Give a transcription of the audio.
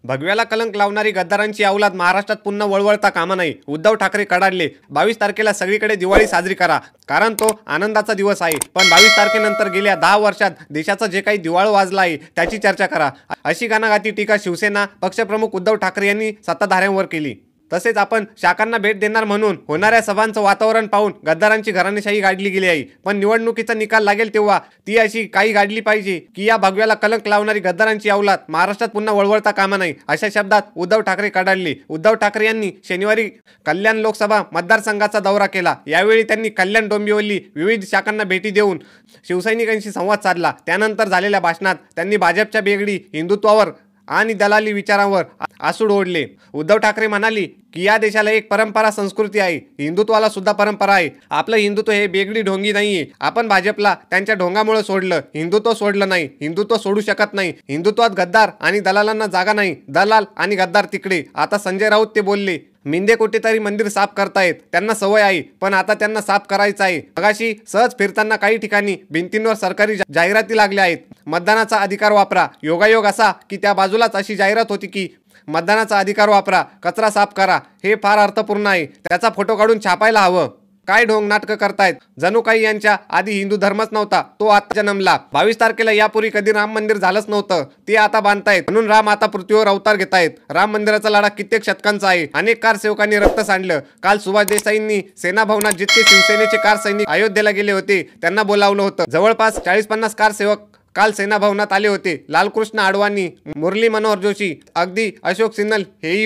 भगव्याला कलंक लावणारी गद्दारांची अवलाद महाराष्ट्रात पुन्हा वळवळता कामा नाही. उद्धव ठाकरे कडाडले. 22 तारखेला सगळीकडे दिवाळी साजरी करा, कारण तो आनंदाचा दिवस आहे. पण 22 तारखेनंतर गेल्या 10 वर्षात देशाचं जे काही दिवाळ वाजलं आहे त्याची चर्चा करा, अशी गाणागाती टीका शिवसेना पक्षप्रमुख उद्धव ठाकरे यांनी सत्ताधाऱ्यांवर केली. तसेच आपण शाखांना भेट देणार म्हणून होणाऱ्या सभांचं वातावरण पाहून गद्दारांची घराणेशाही गाडली गेली आहे. पण निवडणुकीचा निकाल लागेल तेव्हा ती अशी काही गाडली पाहिजे की या भगव्याला कलंक लावणारी गद्दारांची अवलाद महाराष्ट्रात पुन्हा वळवळता कामा नाही, अशा शब्दात उद्धव ठाकरे कडाडले. उद्धव ठाकरे यांनी शनिवारी कल्याण लोकसभा मतदारसंघाचा दौरा केला. यावेळी त्यांनी कल्याण, डोंबिवली विविध शाखांना भेटी देऊन शिवसैनिकांशी संवाद साधला. त्यानंतर झालेल्या भाषणात त्यांनी भाजपच्या बेगडी हिंदुत्वावर आणि दलाली विचारांवर आसूड ओढले. उद्धव ठाकरे म्हणाले की या देशाला एक परंपरा, संस्कृती आहे. हिंदुत्वाला सुद्धा परंपरा आहे. आपलं हिंदुत्व हे बेगडी ढोंगी नाहीये. आपण भाजपला त्यांच्या ढोंगामुळे सोडलं, हिंदुत्व सोडलं नाही. हिंदुत्व सोडू शकत नाही. हिंदुत्वात गद्दार आणि दलालांना जागा नाही. दलाल आणि गद्दार तिकडे. आता संजय राऊत ते बोलले. मिंदे कुठेतरी मंदिर साफ करतायत, त्यांना सवय आहे, पण आता त्यांना साफ करायचं आहे. मगाशी सहज फिरताना काही ठिकाणी भिंतींवर सरकारी जाहिराती लागल्या आहेत. मतदानाचा अधिकार वापरा. योगायोग असा की त्या बाजूलाच अशी जाहिरात होती की मतदानाचा अधिकार वापरा, कचरा साफ करा. हे फार अर्थपूर्ण आहे. त्याचा फोटो काढून छापायला हवं. काय ढोंग नाटकं करतायत. जणू काही यांच्या आधी हिंदू धर्मच नव्हता, तो आता जन्मला. 22 तारखेला यापूर्वी कधी राम मंदिर झालंच नव्हतं, ते आता बांधतायत. म्हणून राम आता पृथ्वीवर अवतार घेतायत. राम मंदिराचा लढा कित्येक शतकांचा आहे. अनेक कारसेवकांनी रक्त सांडलं. काल सुभाष देसाईंनी सेना भवनात जितके शिवसेनेचे कार सैनिक अयोध्येला गेले होते त्यांना बोलावलं होतं. जवळपास 40-50 कारसेवक काल सेना भवनात आले होते. लालकृष्ण अडवाणी, मुरली मनोहर जोशी, अगदी अशोक सिन्नल हेही